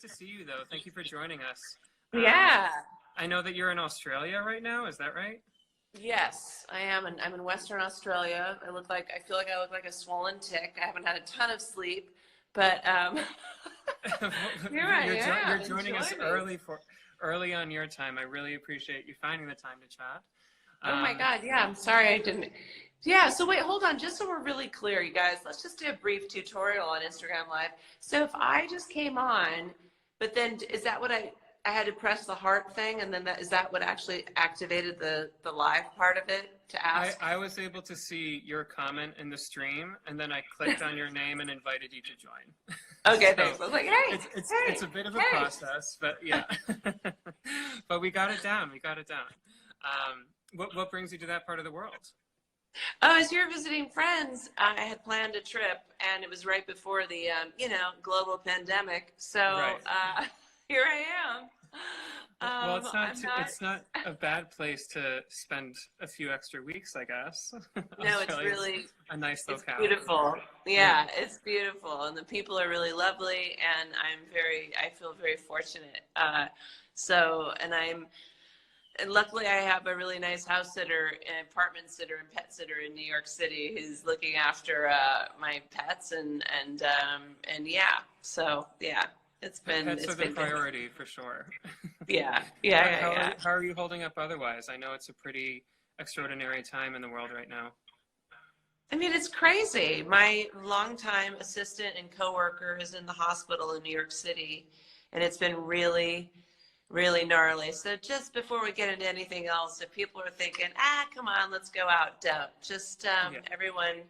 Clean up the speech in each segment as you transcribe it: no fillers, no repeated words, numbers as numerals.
to see you, though. Thank you for joining us. Yeah. I know that you're in Australia right now. Is that right? Yes, I am. I'm in Western Australia. I feel like I look like a swollen tick. I haven't had a ton of sleep, but here I am. You're joining us early on your time. I really appreciate you finding the time to chat. Oh my God. Yeah. I'm sorry I didn't. Yeah. So wait, hold on. Just so we're really clear, you guys, let's just do a brief tutorial on Instagram Live. So if I just came on, but then is that what I had to press the heart thing, and then is that what actually activated the live part of it to ask? I was able to see your comment in the stream, and then I clicked on your name and invited you to join. Okay, So thanks. I was like, hey, it's a bit of a process, but yeah. But we got it down. What brings you to that part of the world? Oh, as you're visiting friends, I had planned a trip, and it was right before the, global pandemic. So Right. here I am. Well, it's not a bad place to spend a few extra weeks, I guess. No, it's really a nice locale. It's beautiful. Yeah, it's beautiful, and the people are really lovely, and I feel very fortunate. And luckily I have a really nice house sitter, an apartment sitter, and pet sitter in New York City who's looking after my pets and yeah. So yeah, it's been the priority for sure. Yeah. How are you holding up otherwise? I know it's a pretty extraordinary time in the world right now. I mean, it's crazy. My longtime assistant and coworker is in the hospital in New York City, and it's been really, really gnarly. So just before we get into anything else, if people are thinking, come on, let's go out, don't. Just everyone,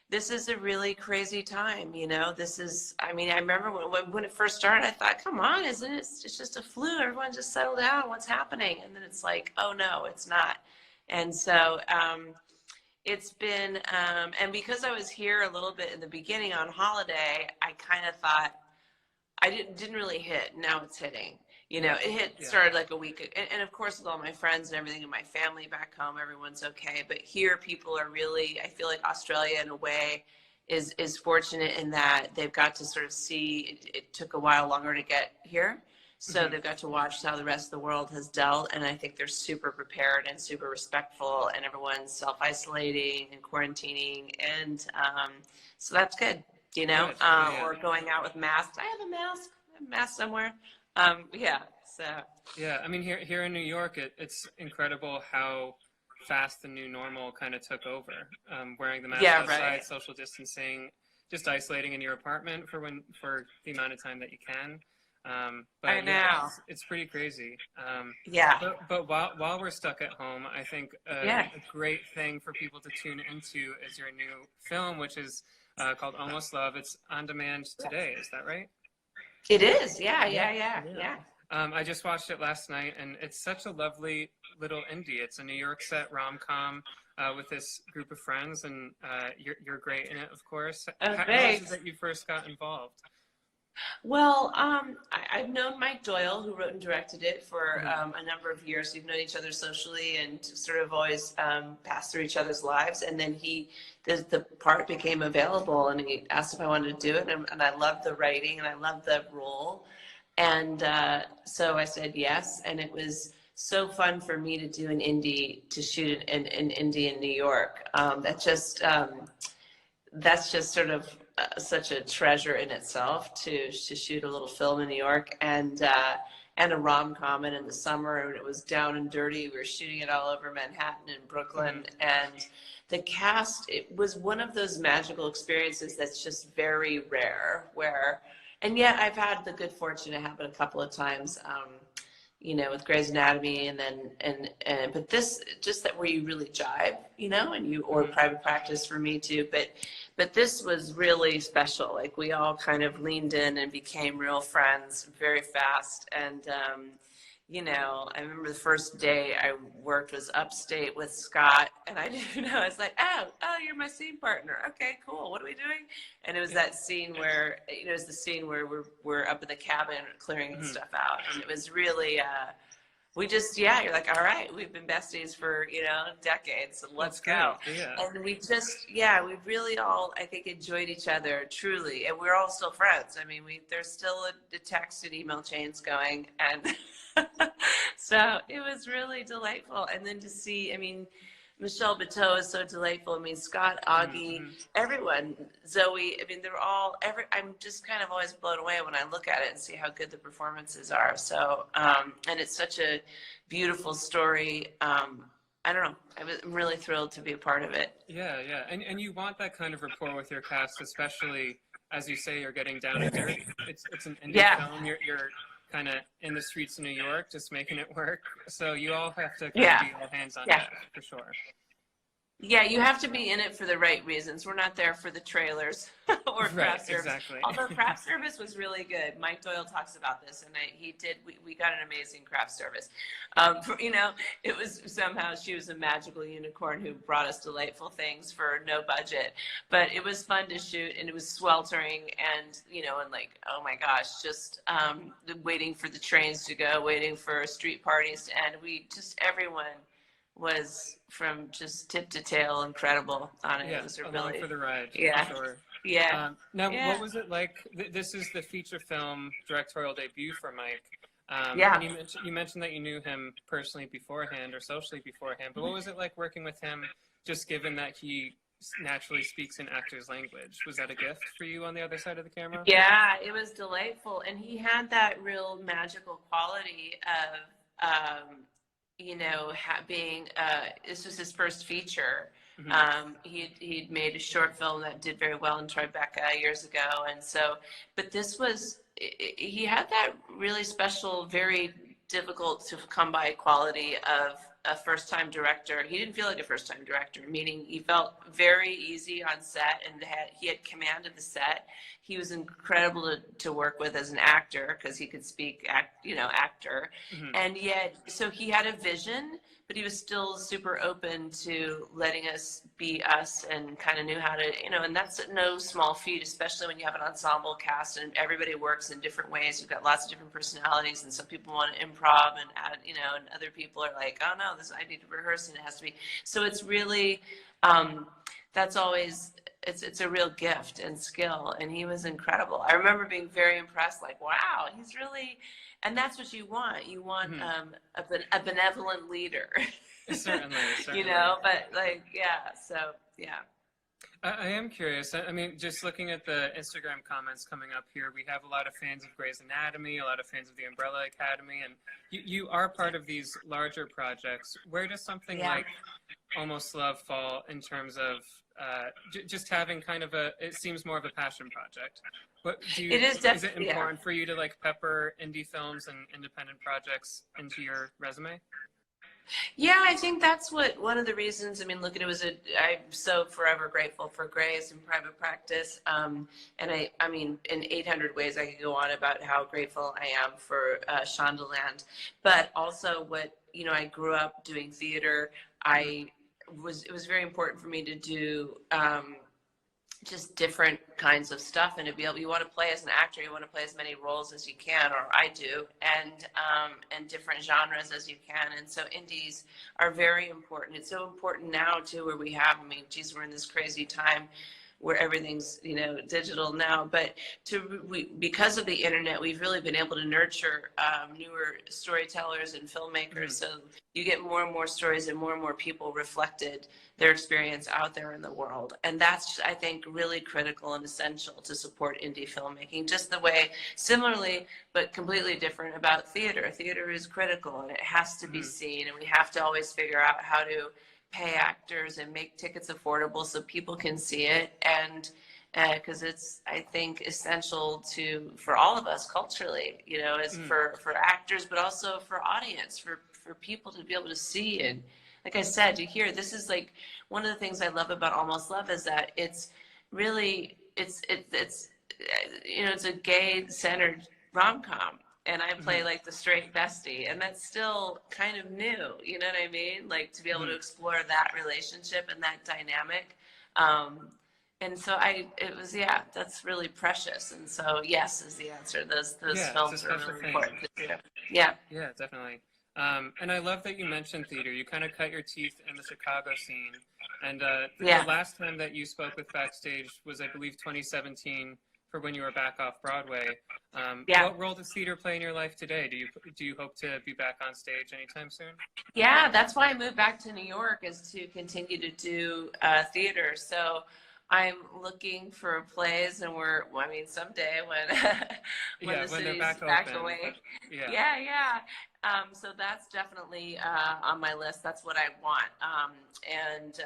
this is a really crazy time, I remember when it first started, I thought, come on, isn't it? It's just a flu. Everyone just settle down. What's happening? And then it's like, oh no, it's not. And so it's been, and because I was here a little bit in the beginning on holiday, I kind of thought I didn't really hit. Now it's hitting. It started like a week, and of course with all my friends and everything and my family back home, everyone's okay. But here, people are really, I feel like Australia in a way is fortunate in that they've got to sort of see, it took a while longer to get here. So they've got to watch how the rest of the world has dealt. And I think they're super prepared and super respectful, and everyone's self-isolating and quarantining. And so that's good, or going out with masks. I have a mask somewhere. Yeah, I mean, here in New York, it's incredible how fast the new normal kind of took over. Wearing the mask outside, social distancing, just isolating in your apartment for the amount of time that you can. But I know. Yeah, it's pretty crazy. But while we're stuck at home, I think a great thing for people to tune into is your new film, which is called Almost Love. It's on demand today. Is that right? It is, yeah. I just watched it last night, and it's such a lovely little indie. It's a New York set rom-com with this group of friends, and you're great in it, of course. How was it that you first got involved? Well, I've known Mike Doyle, who wrote and directed it, for a number of years. We've known each other socially and sort of always passed through each other's lives. And then the part became available, and he asked if I wanted to do it. And I loved the writing, and I loved the role. And so I said yes. And it was so fun for me to do an indie, to shoot an indie in New York. That's just sort of such a treasure in itself to shoot a little film in New York, and a rom-com, and in the summer, and it was down and dirty. We were shooting it all over Manhattan and Brooklyn, and the cast, it was one of those magical experiences that's just very rare, and yet I've had the good fortune to happen a couple of times, with Grey's Anatomy, but this, just that where you really jive, or Private Practice for me too, but this was really special. Like, we all kind of leaned in and became real friends very fast. And, I remember the first day I worked was upstate with Scott, and I didn't know. I was like, oh, you're my scene partner. Okay, cool. What are we doing? And it was that scene where, it was the scene where we're up in the cabin clearing stuff out. And it was really, we just, yeah, you're like, all right, we've been besties for, decades, so let's go. Yeah. And we just, yeah, we really all, I think, enjoyed each other truly. And we're all still friends. I mean, there's still a text and email chains going. And so it was really delightful. And then to see, I mean, Michelle Bateau is so delightful. I mean, Scott, Augie, everyone, Zoe. I mean, they're all. I'm just kind of always blown away when I look at it and see how good the performances are. So, and it's such a beautiful story. I don't know. I'm really thrilled to be a part of it. Yeah, yeah, and you want that kind of rapport with your cast, especially as you say you're getting down and dirty. It's an indie film. You're kind of in the streets of New York, just making it work. So you all have to kind of be all hands on deck for sure. Yeah, you have to be in it for the right reasons. We're not there for the trailers or craft service. Exactly. Although craft service was really good. Mike Doyle talks about this, and we got an amazing craft service. It was somehow, she was a magical unicorn who brought us delightful things for no budget. But it was fun to shoot, and it was sweltering, and like, oh my gosh, just waiting for the trains to go, waiting for street parties to end. Everyone was from just tip to tail incredible on it. Yeah, it was along for the ride. Yeah. For sure. Yeah. Now, what was it like? This is the feature film directorial debut for Mike. Yeah. And you mentioned that you knew him personally beforehand or socially beforehand, but what was it like working with him, just given that he naturally speaks in actor's language? Was that a gift for you on the other side of the camera? Yeah, it was delightful. And he had that real magical quality of, being, this was his first feature. He'd made a short film that did very well in Tribeca years ago. And so, but he had that really special, very difficult to come by quality of a first-time director. He didn't feel like a first-time director, meaning he felt very easy on set, and he had command of the set. He was incredible to work with as an actor because he could speak, actor. And yet, so he had a vision, but he was still super open to letting us be us and kind of knew how to, and that's no small feat, especially when you have an ensemble cast and everybody works in different ways. You've got lots of different personalities, and some people want to improv and add, and other people are like, oh no, I need to rehearse and it has to be. So it's really, that's always, it's a real gift and skill, and he was incredible. I remember being very impressed, like, wow, he's really, and that's what you want. You want a benevolent leader. Certainly. But like, yeah, so yeah. I am curious. I mean, just looking at the Instagram comments coming up here, we have a lot of fans of Grey's Anatomy, a lot of fans of the Umbrella Academy, and you are part of these larger projects. Where does something like Almost Love fall in terms of just having kind of it seems more of a passion project? But is it important for you to like pepper indie films and independent projects into your resume? Yeah, I think that's one of the reasons. I mean, look, I'm so forever grateful for Grey's and Private Practice. And I mean, in 800 ways I could go on about how grateful I am for Shondaland. But also I grew up doing theater. It was very important for me to do just different kinds of stuff, and you want to play as an actor, you want to play as many roles as you can, or I do, and different genres as you can. And so indies are very important. It's so important now too, where we're in this crazy time where everything's digital now, but because of the internet, we've really been able to nurture newer storytellers and filmmakers. So you get more and more stories and more people reflected their experience out there in the world, and that's, I think, really critical and essential to support indie filmmaking. Just the way, similarly but completely different, about theater. Theater is critical, and it has to be seen, and we have to always figure out how to pay actors and make tickets affordable so people can see it, and because it's, I think, essential for all of us culturally, as for actors, but also for audience, for people to be able to see. And like I said, to hear, this is like one of the things I love about Almost Love is that it's really, it's a gay-centered rom-com. And I play like the straight bestie, and that's still kind of new, you know what I mean? Like, to be able to explore that relationship and that dynamic. And so that's really precious. And so yes is the answer. Those films are really important. Yeah. Yeah, definitely. And I love that you mentioned theater. You kind of cut your teeth in the Chicago scene. And Yeah. the last time that you spoke with Backstage was, I believe, 2017 for when you were back off Broadway. Yeah. What role does theater play in your life today? Do you hope to be back on stage anytime soon? Yeah, that's why I moved back to New York, is to continue to do theater. So I'm looking for plays, and someday when when Yeah, the when they're city's back back open. awake. Yeah. Yeah. So that's definitely on my list. That's what I want. And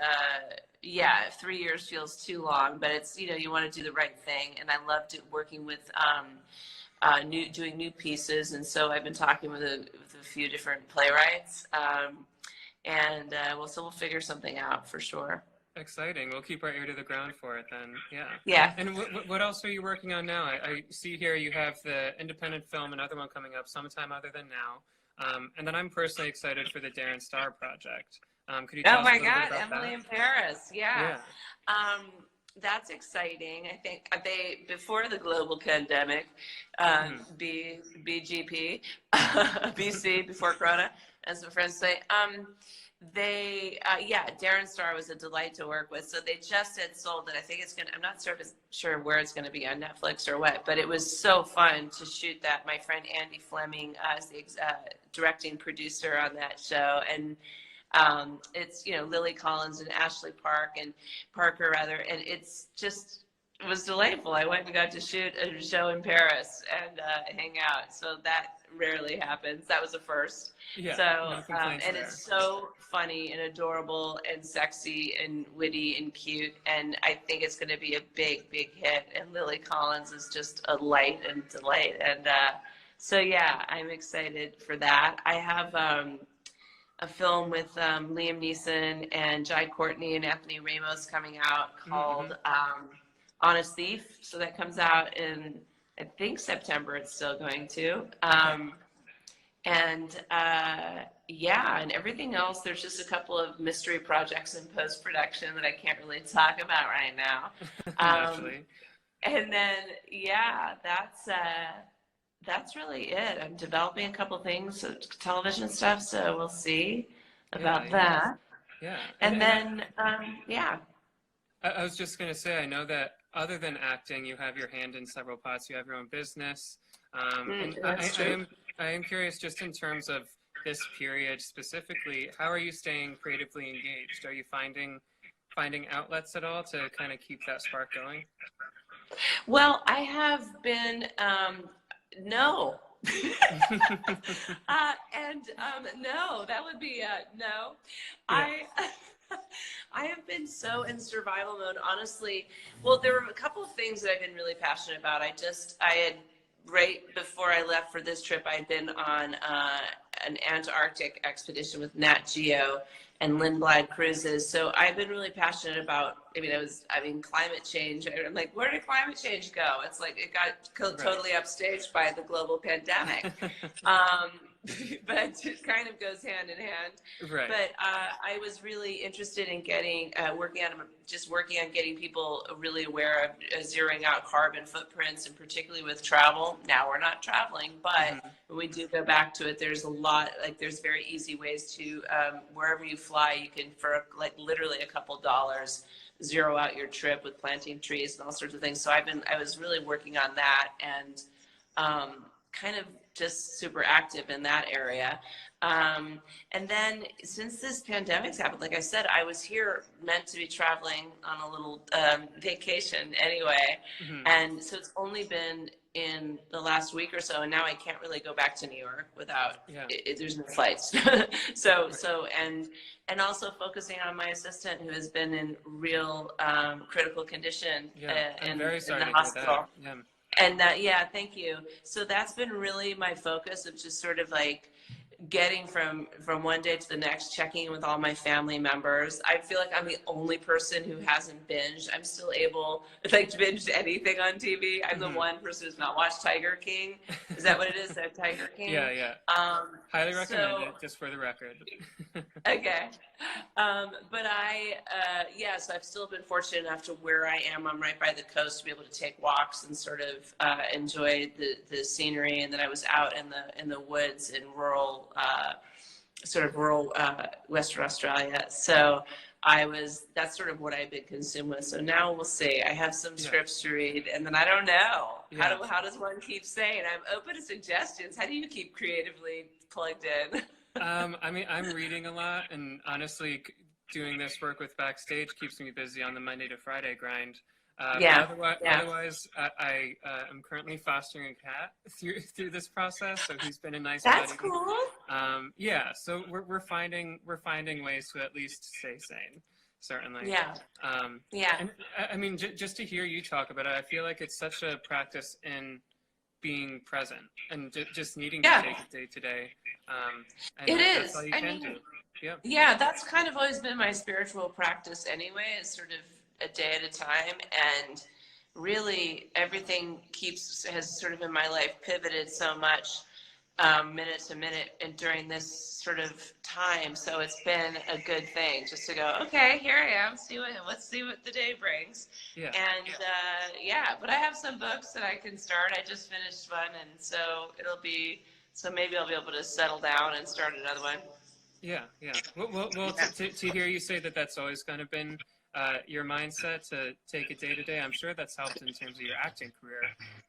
yeah, 3 years feels too long, but it's, you want to do the right thing. And I loved working with doing new pieces. And so I've been talking with a few different playwrights. So we'll figure something out for sure. Exciting. We'll keep our ear to the ground for it then. Yeah. Yeah. And what else are you working on now? I see here you have the independent film, another one coming up sometime other than now. And then I'm personally excited for the Darren Star project. Could you tell us a little bit about Emily that? in Paris. Yeah. Yeah. That's exciting. I think before the global pandemic, BGP, BC, before Corona, as my friends say, Darren Star was a delight to work with. So they just had sold it. I think I'm not sure where it's going to be, on Netflix or what, but it was so fun to shoot that. My friend Andy Fleming is the directing producer on that show. And it's, Lily Collins and Parker, and it was delightful. I went and got to shoot a show in Paris and hang out. So that rarely happens. That was a first. Yeah. So, and it's so funny and adorable and sexy and witty and cute. And I think it's going to be a big, big hit. And Lily Collins is just a light and delight. And so, yeah, I'm excited for that. I have a film with Liam Neeson and Jai Courtney and Anthony Ramos coming out called Honest Thief. So that comes out in, I think, September. It's still going to. And everything else, there's just a couple of mystery projects in post-production that I can't really talk about right now. And then, that's really it. I'm developing a couple things, television stuff, so we'll see about that. Yeah. And then, I was just going to say, I know that other than acting, you have your hand in several pots. You have your own business. That's true. I am curious, just in terms of this period specifically, how are you staying creatively engaged? Are you finding outlets at all to kind of keep that spark going? Well, I have been, no. No, that would be no. Yeah. I have been so in survival mode, honestly. Well, there were a couple of things that I've been really passionate about. Right before I left for this trip, I'd been on an Antarctic expedition with Nat Geo and Lindblad Cruises. So I've been really passionate about, climate change. I'm like, where did climate change go? It's like it got totally upstaged by the global pandemic. But it kind of goes hand in hand. Right. But I was really interested in working on getting people really aware of zeroing out carbon footprints, and particularly with travel. Now we're not traveling, but when we do go back to it, there's there's very easy ways to, wherever you fly, you can, for literally a couple dollars, zero out your trip with planting trees and all sorts of things. So I was really working on that, and kind of just super active in that area. And then since this pandemic's happened, like I said, I was here meant to be traveling on a little vacation anyway. And so it's only been in the last week or so, and now I can't really go back to New York without, there's no flights. And also focusing on my assistant, who has been in real critical condition in the hospital. And thank you. So that's been really my focus, of just sort of like getting from one day to the next, checking in with all my family members. I feel like I'm the only person who hasn't binged. I'm still able to binge anything on TV. I'm the one person who's not watched Tiger King. Is that what it is? That Tiger King? Yeah. Highly recommend it, just for the record. Okay. So I've still been fortunate enough to where I am. I'm right by the coast to be able to take walks and sort of enjoy the scenery. And then I was out in the woods in rural sort of rural Western Australia. So that's sort of what I've been consumed with. So now we'll see. I have some scripts to read, and then I don't know. Yeah. How does one keep saying? I'm open to suggestions. How do you keep creatively plugged in? I mean, I'm reading a lot, and honestly, doing this work with Backstage keeps me busy on the Monday to Friday grind. Otherwise, I am currently fostering a cat through this process, so he's been a nice That's buddy. cool. So we're finding ways to at least stay sane, certainly. Yeah. And I mean, just to hear you talk about it, I feel like it's such a practice in being present and just needing to take it day to day. And that's all you can do. Yeah. Yeah, that's kind of always been my spiritual practice anyway, is sort of a day at a time, and really everything has sort of in my life pivoted so much minute to minute and during this sort of time. So it's been a good thing just to go, okay, here I am, let's see what the day brings. Yeah. And but I have some books that I can start. I just finished one, and so maybe I'll be able to settle down and start another one. Yeah. Well, to hear you say that that's always kind of been your mindset to take it day to day, I'm sure that's helped in terms of your acting career.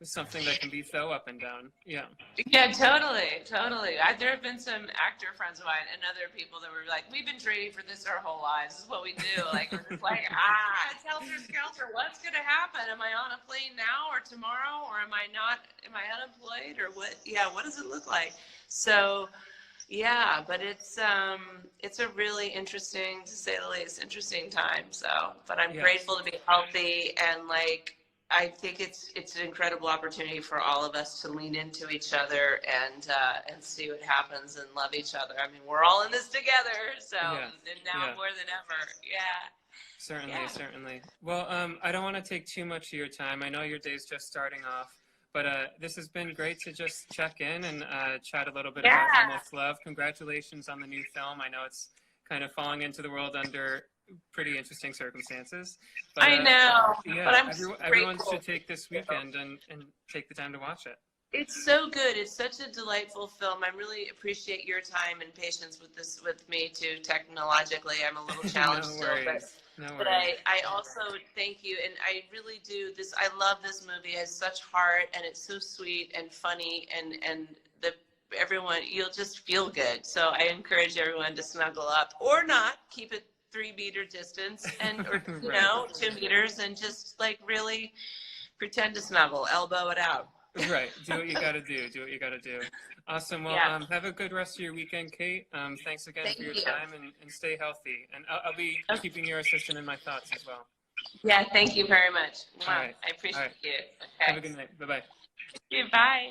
It's something that can be so up and down. Yeah. Yeah, totally. There have been some actor friends of mine and other people that were like, we've been training for this our whole lives. This is what we do. Like, we're just like, it's helter-skelter. What's going to happen? Am I on a plane now or tomorrow? Or am I not? Am I unemployed? Or what? Yeah, what does it look like? So, yeah, but it's a really interesting, to say the least, interesting time. So, but I'm grateful to be healthy, and like, I think it's an incredible opportunity for all of us to lean into each other and see what happens and love each other. I mean, we're all in this together, so and now more than ever. Yeah. Certainly. Well, I don't want to take too much of your time. I know your day's just starting off. But this has been great to just check in and chat a little bit about Almost Love. Congratulations on the new film. I know it's kind of falling into the world under pretty interesting circumstances. But, I know, but everyone should take this weekend and take the time to watch it. It's so good. It's such a delightful film. I really appreciate your time and patience with me too. Technologically, I'm a little challenged but I also thank you, and I really do. I love this movie. It has such heart, and it's so sweet and funny, and everyone, you'll just feel good. So I encourage everyone to snuggle up or not. Keep it 3-meter distance, or 2 meters, and just like really pretend to snuggle, elbow it out. Right. Do what you got to do. Awesome. Well, have a good rest of your weekend, Kate. Thanks again for your time, and stay healthy. And I'll be keeping your assistant in my thoughts as well. Yeah. Thank you very much. All right. I appreciate you. Okay. Have a good night. Bye-bye. Bye.